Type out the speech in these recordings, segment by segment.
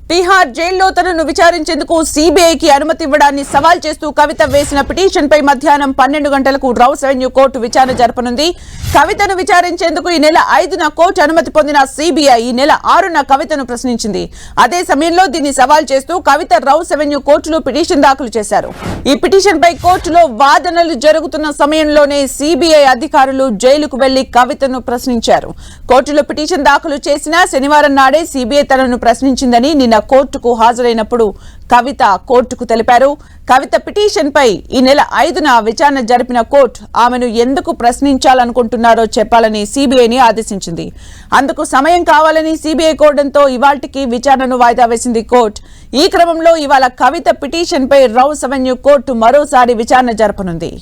తిహార్ జైల్లో తనను విచారించేందుకు సీబీఐకి అనుమతి ఇవ్వడాన్ని సవాల్ చేస్తూ కవిత వేసిన పిటిషన్ పై మధ్యాహ్నం 12 గంటలకు రౌస్ అవెన్యూ కోర్టు విచారణ జరపనుంది. కవితను విచారించేందుకు ఈ నెల 5న కోర్టు అనుమతి పొందిన సీబీఐ ఈ నెల 6న కవితను ప్రశ్నించింది. అదే సమయంలో దీన్ని సవాల్ చేస్తూ కవిత రౌస్ అవెన్యూ కోర్టులో పిటిషన్ దాఖలు చేశారు. ఈ పిటిషన్ పై కోర్టులో వాదనలు జరుగుతున్న సమయంలోనే సీబీఐ అధికారులు జైలుకు వెళ్లి కవితను ప్రశ్నించారు. కోర్టులో పిటిషన్ దాఖలు చేసిన శనివారం నాడే సీబీఐ తనను ప్రశ్నించిందని నిన్న కోర్టుకు హాజరైనప్పుడు కవిత కోర్టుకు తెలిపారు. కవిత పిటిషన్ పై ఈ నెల 5న విచారణ జరిపిన కోర్టు ఆమెను ఎందుకు ప్రశ్నించాలనుకుంటున్నారో చెప్పాలని సీబీఐని ఆదేశించింది. అందుకు సమయం కావాలని సీబీఐ కోరడంతో ఇవాల్టికి విచారణను వాయిదా వేసింది కోర్టు. ఈ క్రమంలో ఇవాళ కవిత పిటిషన్ పై రౌస్ అవెన్యూ కోర్టు మరోసారి విచారణ జరపనుంది.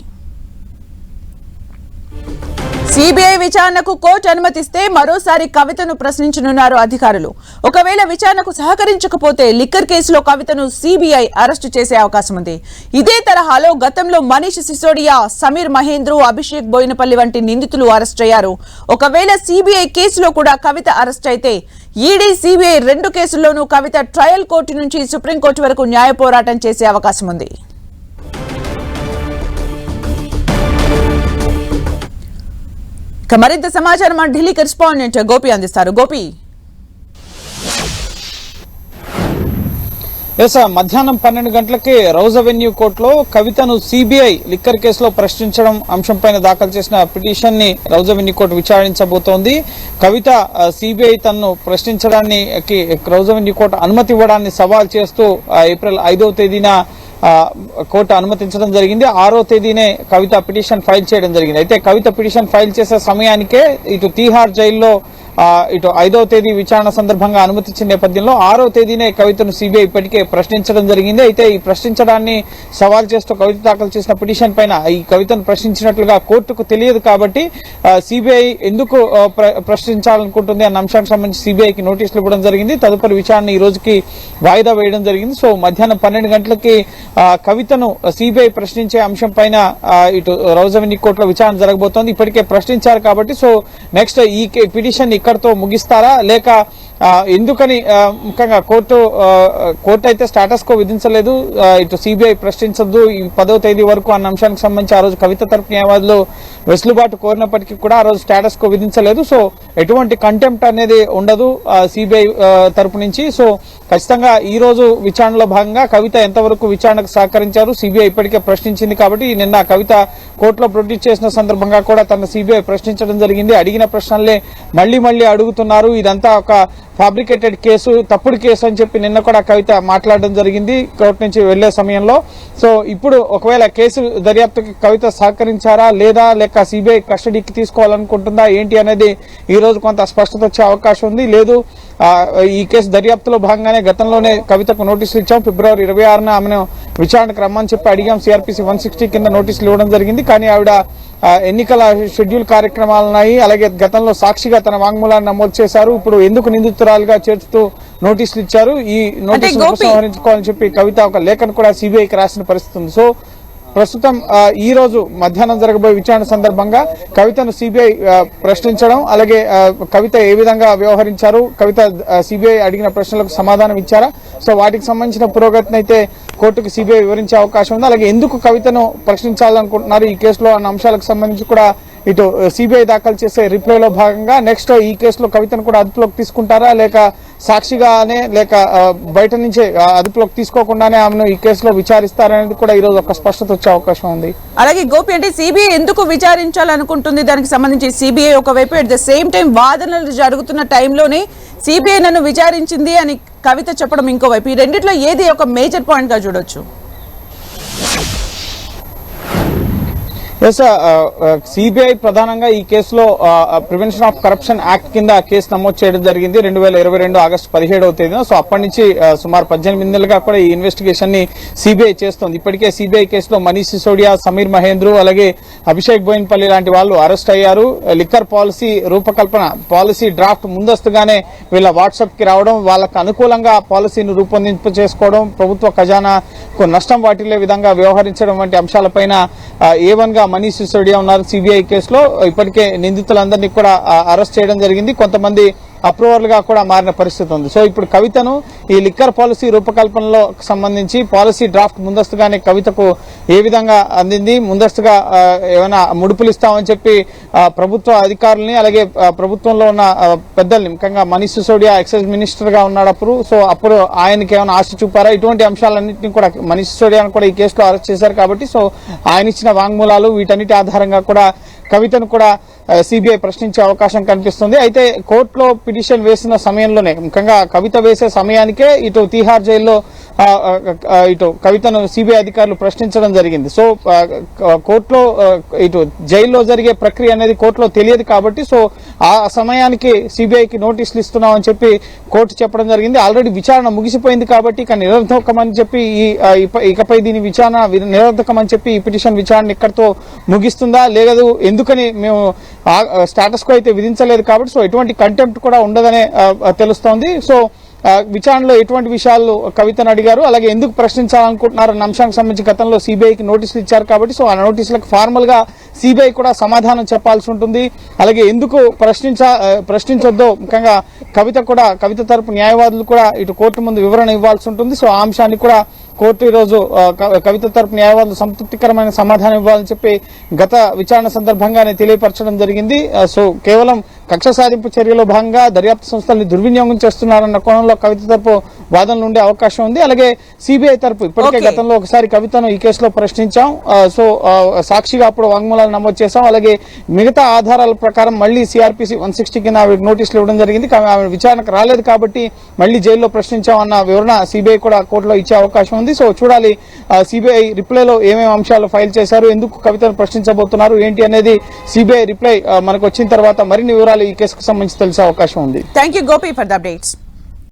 సీబీఐ విచారణకు కోర్టు అనుమతిస్తే మరోసారి కవితను ప్రశ్నించనున్నారు అధికారులు. ఒకవేళ విచారణకు సహకరించకపోతే లిక్కర్ కేసులో కవితను సీబీఐ అరెస్టు చేసే అవకాశం ఉంది. ఇదే తరహాలో గతంలో మనీష్ సిసోడియా, సమీర్ మహేంద్రు, అభిషేక్ బోయినపల్లి వంటి నిందితులు అరెస్ట్ అయ్యారు. ఒకవేళ సీబీఐ కేసులో కూడా కవిత అరెస్ట్ అయితే ఈడీ, సీబీఐ 2 కేసుల్లోనూ కవిత ట్రయల్ కోర్టు నుంచి సుప్రీంకోర్టు వరకు న్యాయ పోరాటం చేసే అవకాశం ఉంది. మరింత సమాచారం మన ఢిల్లీ కరెస్పాండెంట్ గోపి అందిస్తారు. గోపి, మధ్యాహ్నం 12 గంటలకి రౌస్ అవెన్యూ కోర్టులో కవితను సీబీఐ లిక్కర్ కేసులో ప్రశ్నించడం అంశంపైన దాఖలు చేసిన పిటిషన్ ని రౌస్ అవెన్యూ కోర్టు విచారించబోతోంది. కవిత సీబీఐ తనను ప్రశ్నించడానికి రౌస్ అవెన్యూ కోర్టు అనుమతి ఇవ్వడాన్ని సవాల్ చేస్తూ ఏప్రిల్ 5వ తేదీన కోర్టు అనుమతించడం జరిగింది. 6వ తేదీనే కవిత పిటిషన్ ఫైల్ చేయడం జరిగింది. అయితే కవిత పిటిషన్ ఫైల్ చేసే సమయానికే ఇటు తీహార్ జైల్లో ఇటు 5వ తేదీ విచారణ సందర్భంగా అనుమతించిన నేపథ్యంలో 6వ తేదీనే కవితను సీబీఐ ఇప్పటికే ప్రశ్నించడం జరిగింది. అయితే ఈ ప్రశ్నించడాన్ని సవాల్ చేస్తూ కవిత దాఖలు చేసిన పిటిషన్ పైన ఈ కవితను ప్రశ్నించినట్లుగా కోర్టుకు తెలియదు కాబట్టి సీబీఐ ఎందుకు ప్రశ్నించాలనుకుంటుంది అన్న అంశానికి సంబంధించి సీబీఐకి నోటీసులు ఇవ్వడం జరిగింది. తదుపరి విచారణ ఈ రోజుకి వాయిదా వేయడం జరిగింది. సో మధ్యాహ్నం 12 గంటలకి కవితను సీబీఐ ప్రశ్నించే అంశం పైన ఇటు రౌస్ అవెన్యూ కోర్టులో విచారణ జరగబోతోంది. ఇప్పటికే ప్రశ్నించారు కాబట్టి సో నెక్స్ట్ ఈ పిటిషన్ ఇక్కడతో ముగిస్తారా లేక ఎందుకని ముఖ్యంగా కోర్టు అయితే స్టేటస్ కో విధించలేదు. ఇటు సీబీఐ ప్రశ్నించద్దు ఈ 10వ తేదీ వరకు అన్న అంశానికి సంబంధించి ఆ రోజు కవిత తరపు న్యాయవాదులు వెసులుబాటు కోరినప్పటికీ కూడా ఆ రోజు స్టేటస్ కో విధించలేదు. సో ఎటువంటి కంటెంప్ట్ అనేది ఉండదు సీబీఐ తరపు నుంచి. సో ఖచ్చితంగా ఈ రోజు విచారణలో భాగంగా కవిత ఎంతవరకు విచారణకు సహకరించారు సీబీఐ ఇప్పటికే ప్రశ్నించింది కాబట్టి నిన్న కవిత కోర్టులో ప్రొడ్యూస్ చేసిన సందర్భంగా కూడా తన సీబీఐ ప్రశ్నించడం జరిగింది. అడిగిన ప్రశ్నలే మళ్లీ అడుగుతున్నారు. ఇదంతా ఒక ఫ్యాబ్రికేటెడ్ కేసు, తప్పుడు కేసు అని చెప్పి నిన్న కూడా కవిత మాట్లాడడం జరిగింది కోర్టు నుంచి వెళ్లే సమయంలో. సో ఇప్పుడు ఒకవేళ కేసు దర్యాప్తుకి కవిత సహకరించారా లేదా లేక సీబీఐ కస్టడీకి తీసుకోవాలనుకుంటుందా ఏంటి అనేది ఈ రోజు కొంత స్పష్టత వచ్చే అవకాశం ఉంది. లేదు ఈ కేసు దర్యాప్తులో భాగంగానే గతంలోనే కవితకు నోటీసులు ఇచ్చాం. ఫిబ్రవరి 26న ఆమెను విచారణకు రమ్మని చెప్పి అడిగాం. సిఆర్పిసి 160 కింద నోటీసులు ఇవ్వడం జరిగింది. కానీ ఆవిడ ఎన్నికల షెడ్యూల్ కార్యక్రమాలున్నాయి. అలాగే గతంలో సాక్షిగా తన వాంగ్మూలాన్ని నమోదు చేశారు. ఇప్పుడు ఎందుకు నిందితురాలుగా చేర్చుతూ నోటీసులు ఇచ్చారు, ఈ నోటీసులు ఉపసంహరించుకోవాలని చెప్పి కవిత ఒక లేఖను కూడా సీబీఐకి రాసిన పరిస్థితి ఉంది. సో ప్రస్తుతం ఈ రోజు మధ్యాహ్నం జరగబోయే విచారణ సందర్భంగా కవితను సీబీఐ ప్రశ్నించడం, అలాగే కవిత ఏ విధంగా వ్యవహరించారు, కవిత సీబీఐ అడిగిన ప్రశ్నలకు సమాధానం ఇచ్చారా, సో వాటికి సంబంధించిన పురోగతిని అయితే కోర్టుకు సీబీఐ వివరించే అవకాశం ఉంది. అలాగే ఎందుకు కవితను ప్రశ్నించాలనుకుంటున్నారు ఈ కేసులో అన్న అంశాలకు సంబంధించి కూడా ఇటు సీబీఐ దాఖలు చేసే రిప్లైలో భాగంగా నెక్స్ట్ ఈ కేసులో కవితను కూడా అదుపులోకి తీసుకుంటారా లేక సాక్షిగానే లేక బయట నుంచే అదుపులోకి తీసుకోకుండానే ఆమెను ఈ కేసులో విచారిస్తారనేది కూడా ఈ రోజు ఒక స్పష్టత వచ్చే అవకాశం ఉంది. అలాగే గోపి, అంటే సీబీఐ ఎందుకు విచారించాలనుకుంటుంది దానికి సంబంధించి సీబీఐ ఒకవైపు అట్ ద సేమ్ టైం వాదనలు జరుగుతున్న టైంలోనే సీబీఐ నన్ను విచారించింది అని కవిత చెప్పడం ఇంకోవైపు, ఈ రెండిట్లో ఏది ఒక మేజర్ పాయింట్ గా చూడొచ్చు? సిబిఐ ప్రధానంగా ఈ కేసులో ప్రివెన్షన్ ఆఫ్ కరప్షన్ యాక్ట్ కింద కేసు నమోదు చేయడం జరిగింది 2022 ఆగస్టు 17వ తేదీన. సో అప్పటి నుంచి సుమారు 18 నెలలుగా కూడా ఈ ఇన్వెస్టిగేషన్ ని సిబిఐ చేస్తోంది. ఇప్పటికే సిబిఐ కేసులో మనీష్ సిసోడియా, సమీర్ మహేంద్రు, అలాగే అభిషేక్ బోయినపల్లి లాంటి వాళ్ళు అరెస్ట్ అయ్యారు. లిక్కర్ పాలసీ రూపకల్పన, పాలసీ డ్రాఫ్ట్ ముందస్తుగానే వీళ్ళ వాట్సాప్ కి రావడం, వాళ్ళకు అనుకూలంగా పాలసీని రూపొందింపు చేసుకోవడం, ప్రభుత్వ ఖజానాకు నష్టం వాటిల్లే విధంగా వ్యవహరించడం వంటి అంశాలపైన A1 గా మనీష్ సిసోడియా ఉన్నారు సిబిఐ కేసులో. ఇప్పటికే నిందితులందరినీ కూడా అరెస్ట్ చేయడం జరిగింది. కొంతమంది అప్రూవర్ గా కూడా మారిన పరిస్థితి ఉంది. సో ఇప్పుడు కవితను ఈ లిక్కర్ పాలసీ రూపకల్పనలో సంబంధించి పాలసీ డ్రాఫ్ట్ ముందస్తుగానే కవితకు ఏ విధంగా అందింది, ముందస్తుగా ఏమైనా ముడుపులు ఇస్తామని చెప్పి ప్రభుత్వ అధికారులని అలాగే ప్రభుత్వంలో ఉన్న పెద్దల్ని, ముఖ్యంగా మనీష్ సిసోడియా ఎక్సైజ్ మినిస్టర్ గా ఉన్నాడు అప్పుడు, సో అప్పుడు ఆయనకి ఏమైనా ఆశ చూపారా, ఇటువంటి అంశాలన్నింటినీ కూడా మనీష్ సిసోడియాను కూడా ఈ కేసులో అరెస్ట్ చేశారు కాబట్టి సో ఆయన ఇచ్చిన వాంగ్మూలాలు వీటన్నిటి ఆధారంగా కూడా కవితను కూడా సిబిఐ ప్రశ్నించే అవకాశం కనిపిస్తుంది. అయితే కోర్టులో పిటిషన్ వేసిన సమయంలోనే, ముఖ్యంగా కవిత వేసే సమయానికే ఇటు తీహార్ జైల్లో ఇటు కవితను సిబిఐ అధికారులు ప్రశ్నించడం జరిగింది. సో కోర్టులో ఇటు జైల్లో జరిగే ప్రక్రియ అనేది కోర్టులో తెలియదు కాబట్టి సో ఆ సమయానికి సిబిఐకి నోటీసులు ఇస్తున్నామని చెప్పి కోర్టు చెప్పడం జరిగింది. ఆల్రెడీ విచారణ ముగిసిపోయింది కాబట్టి ఇక నిరర్ధకమని చెప్పి ఇకపై దీని విచారణ నిరర్ధకమని చెప్పి ఈ పిటిషన్ విచారణ ఇక్కడితో ముగిస్తుందా లేదు, ఎందుకని మేము స్టేటస్ కో అయితే విధించలేదు కాబట్టి సో ఎటువంటి కంటెంప్ట్ కూడా ఉండదనే తెలుస్తోంది. సో విచారణలో ఎటువంటి విషయాలు కవితను అడిగారు, అలాగే ఎందుకు ప్రశ్నించాలనుకుంటున్నారన్న అంశానికి సంబంధించి గతంలో సిబిఐకి నోటీసులు ఇచ్చారు కాబట్టి సో ఆ నోటీసులకు ఫార్మల్ గా సిబిఐ కూడా సమాధానం చెప్పాల్సి ఉంటుంది. అలాగే ఎందుకు ప్రశ్నించొద్దో ముఖ్యంగా కవిత తరపు న్యాయవాదులు కూడా ఇటు కోర్టు ముందు వివరణ ఇవ్వాల్సి ఉంటుంది. సో ఆ అంశాన్ని కూడా కోర్టు ఈరోజు కవిత తరపు న్యాయవాదులు సంతృప్తికరమైన సమాధానం ఇవ్వాలని చెప్పి గత విచారణ సందర్భంగానే తెలియపరచడం జరిగింది. సో కేవలం కక్ష సాధింపు చర్యలో భాగంగా దర్యాప్తు సంస్థల్ని దుర్వినియోగం చేస్తున్నారన్న కోణంలో కవిత తరపు వాదనలు ఉండే అవకాశం ఉంది. అలాగే సిబిఐ తరపు ఇప్పటికే గతంలో ఒకసారి కవితను ఈ కేసులో ప్రశ్నించాం, సో సాక్షిగా అప్పుడు వాంగ్మూలాలు నమోదు చేశాం. అలాగే మిగతా ఆధారాల ప్రకారం మళ్ళీ సిఆర్పిసి 160 కింద ఆవిడకి నోటీసులు ఇవ్వడం జరిగింది. ఆవిడ విచారణకు రాలేదు కాబట్టి మళ్ళీ జైల్లో ప్రశ్నించామన్న వివరణ సిబిఐ కూడా కోర్టులో ఇచ్చే అవకాశం ఉంది. సో చూడాలి సిబిఐ రిప్లైలో ఏమేమి అంశాలు ఫైల్ చేశారు, ఎందుకు కవితను ప్రశ్నించబోతున్నారు ఏంటి అనేది సిబిఐ రిప్లై మనకు వచ్చిన తర్వాత మరిన్ని వివరాలు ఈ కేసుకు సంబంధించి తెలిసే అవకాశం ఉంది. Thank you Gopi for the updates.